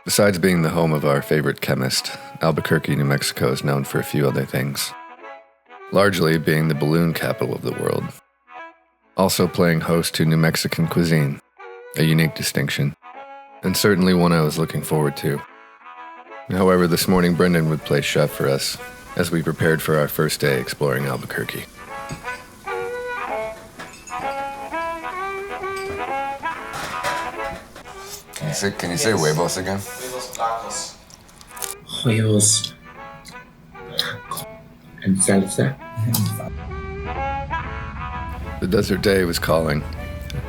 Besides being the home of our favorite chemist, Albuquerque, New Mexico is known for a few other things. Largely being the balloon capital of the world. Also playing host to New Mexican cuisine, a unique distinction, and certainly one I was looking forward to. However, this morning Brendan would play chef for us as we prepared for our first day exploring Albuquerque. Can you say huevos again? Huevos and salsa. The desert day was calling,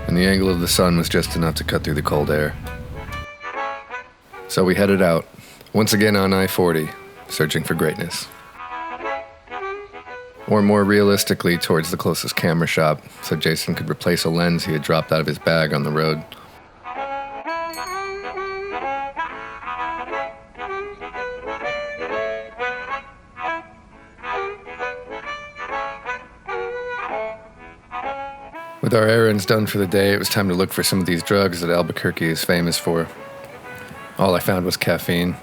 and the angle of the sun was just enough to cut through the cold air. So we headed out, once again on I-40, searching for greatness. Or more realistically, towards the closest camera shop, so Jason could replace a lens he had dropped out of his bag on the road. With our errands done for the day, it was time to look for some of these drugs that Albuquerque is famous for. All I found was caffeine,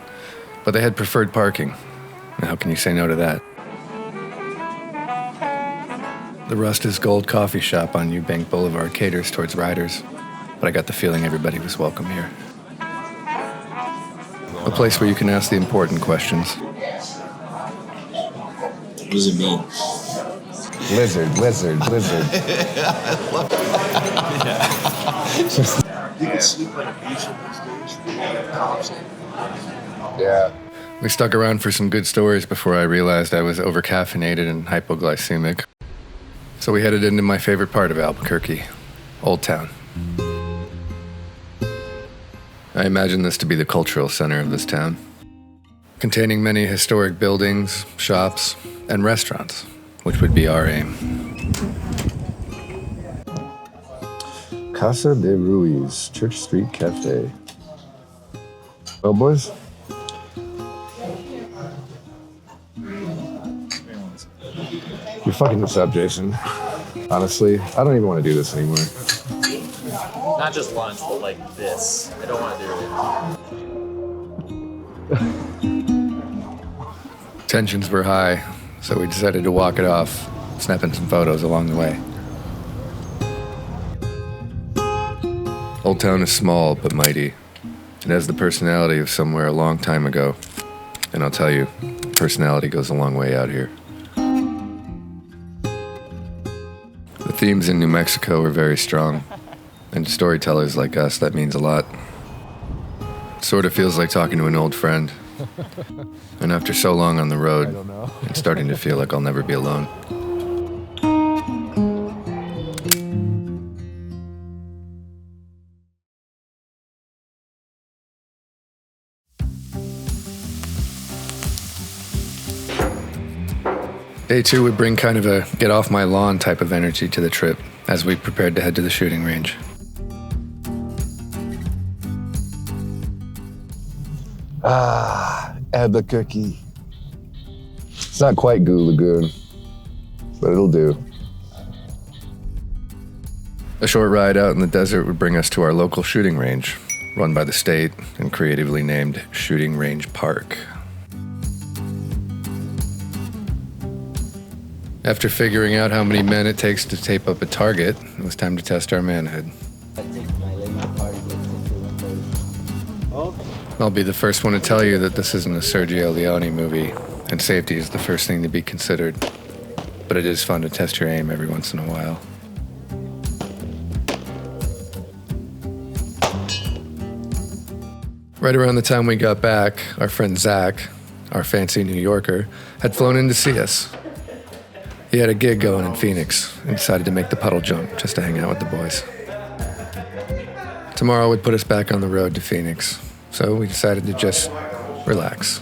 but they had preferred parking. How can you say no to that? The Rust is Gold coffee shop on Eubank Boulevard caters towards riders, but I got the feeling everybody was welcome here. A place where you can ask the important questions. What does it mean? Lizard. You can sleep on a beach in those days. Yeah. We stuck around for some good stories before I realized I was overcaffeinated and hypoglycemic. So we headed into my favorite part of Albuquerque, Old Town. I imagine this to be the cultural center of this town, containing many historic buildings, shops, and restaurants, which would be our aim. Casa de Ruiz, Church Street Cafe. Well, boys? You're fucking this up, Jason. Honestly, I don't even want to do this anymore. Not just lunch, but like this. I don't want to do it. Tensions were high, so we decided to walk it off, snapping some photos along the way. Old Town is small but mighty. It has the personality of somewhere a long time ago. And I'll tell you, personality goes a long way out here. The themes in New Mexico are very strong. And to storytellers like us, that means a lot. It sort of feels like talking to an old friend. And after so long on the road, it's starting to feel like I'll never be alone. Day 2 would bring kind of a get off my lawn type of energy to the trip as we prepared to head to the shooting range. Albuquerque. It's not quite Goo Lagoon, but it'll do. A short ride out in the desert would bring us to our local shooting range, run by the state and creatively named Shooting Range Park. After figuring out how many men it takes to tape up a target, it was time to test our manhood. I'll be the first one to tell you that this isn't a Sergio Leone movie, and safety is the first thing to be considered. But it is fun to test your aim every once in a while. Right around the time we got back, our friend Zach, our fancy New Yorker, had flown in to see us. He had a gig going in Phoenix and decided to make the puddle jump just to hang out with the boys. Tomorrow would put us back on the road to Phoenix, so we decided to just relax.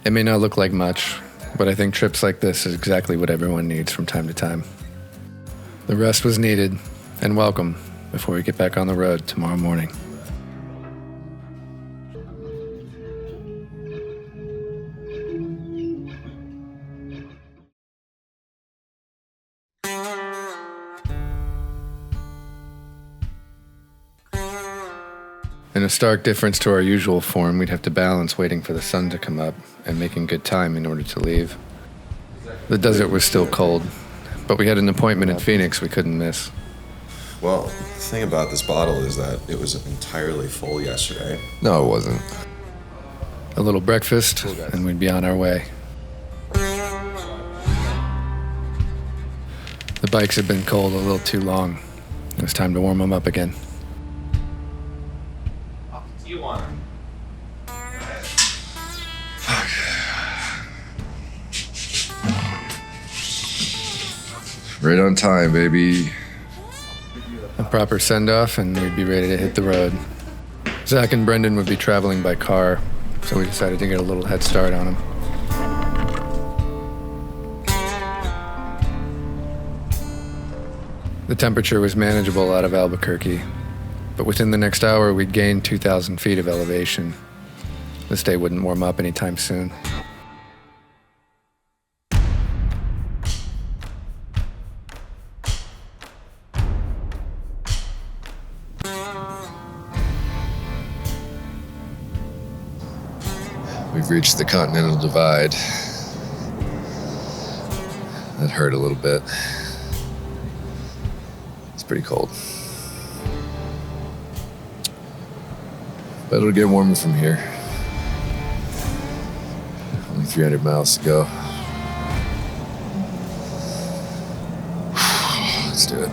It may not look like much, but I think trips like this is exactly what everyone needs from time to time. The rest was needed and welcome before we get back on the road tomorrow morning. In a stark difference to our usual form, we'd have to balance waiting for the sun to come up and making good time in order to leave. The desert was still cold, but we had an appointment in Phoenix we couldn't miss. Well, the thing about this bottle is that it was entirely full yesterday. No, it wasn't. A little breakfast, and we'd be on our way. The bikes had been cold a little too long. It was time to warm them up again. You want them? Right on time, baby. A proper send-off, and we'd be ready to hit the road. Zach and Brendan would be traveling by car, so we decided to get a little head start on them. The temperature was manageable out of Albuquerque, but within the next hour we'd gained 2,000 feet of elevation. This day wouldn't warm up anytime soon. We've reached the Continental Divide. That hurt a little bit. It's pretty cold. But it'll get warmer from here. Only 300 miles to go. Let's do it.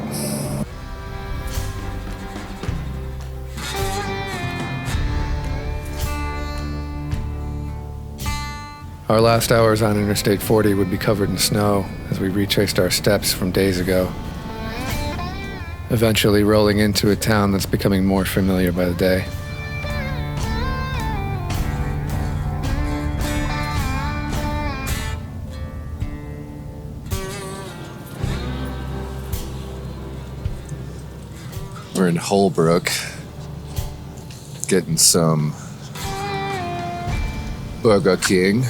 Our last hours on Interstate 40 would be covered in snow as we retraced our steps from days ago, eventually rolling into a town that's becoming more familiar by the day. We're in Holbrook, getting some Burger King.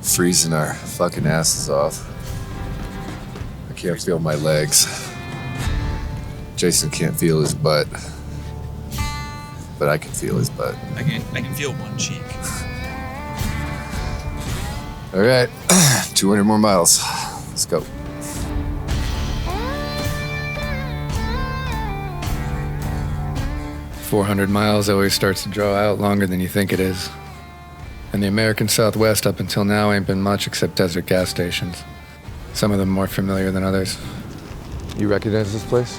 Freezing our fucking asses off. I can't feel my legs. Jason can't feel his butt. But I can feel his butt. I can feel one cheek. All right, 200 more miles. Let's go. "400 miles always starts to draw out longer than you think it is. And the American Southwest up until now ain't been much except desert gas stations. Some of them more familiar than others." You recognize this place?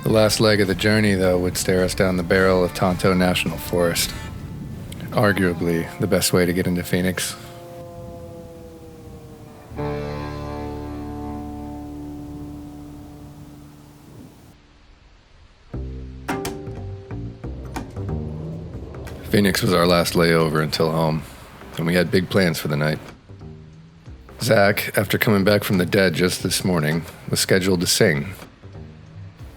The last leg of the journey, though, would stare us down the barrel of Tonto National Forest. Arguably the best way to get into Phoenix. Phoenix was our last layover until home, and we had big plans for the night. Zach, after coming back from the dead just this morning, was scheduled to sing.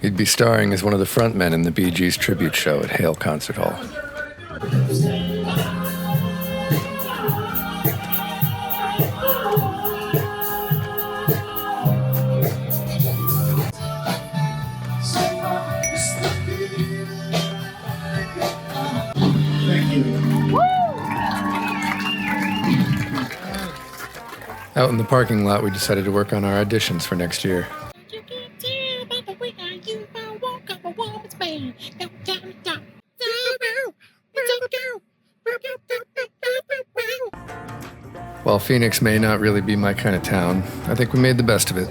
He'd be starring as one of the frontmen in the Bee Gees tribute show at Hale Concert Hall. Out in the parking lot, we decided to work on our auditions for next year. While Phoenix may not really be my kind of town, I think we made the best of it.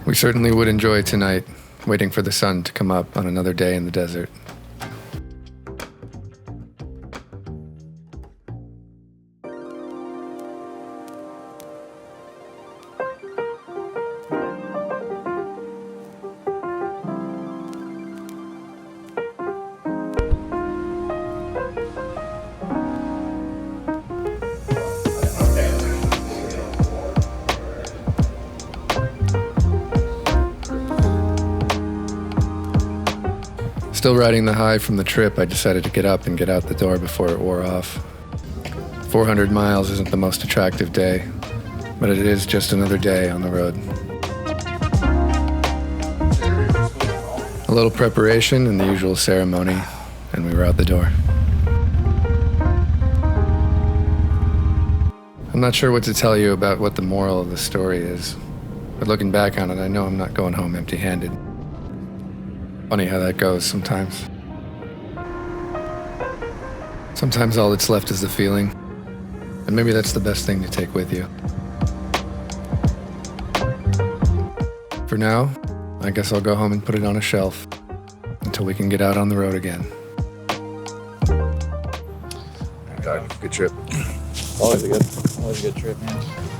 We certainly would enjoy tonight, waiting for the sun to come up on another day in the desert. Still riding the high from the trip, I decided to get up and get out the door before it wore off. 400 miles isn't the most attractive day, but it is just another day on the road. A little preparation and the usual ceremony, and we were out the door. I'm not sure what to tell you about what the moral of the story is, but looking back on it, I know I'm not going home empty-handed. Funny how that goes sometimes. Sometimes all that's left is the feeling, and maybe that's the best thing to take with you. For now, I guess I'll go home and put it on a shelf until we can get out on the road again. Good trip. Always a good trip, man.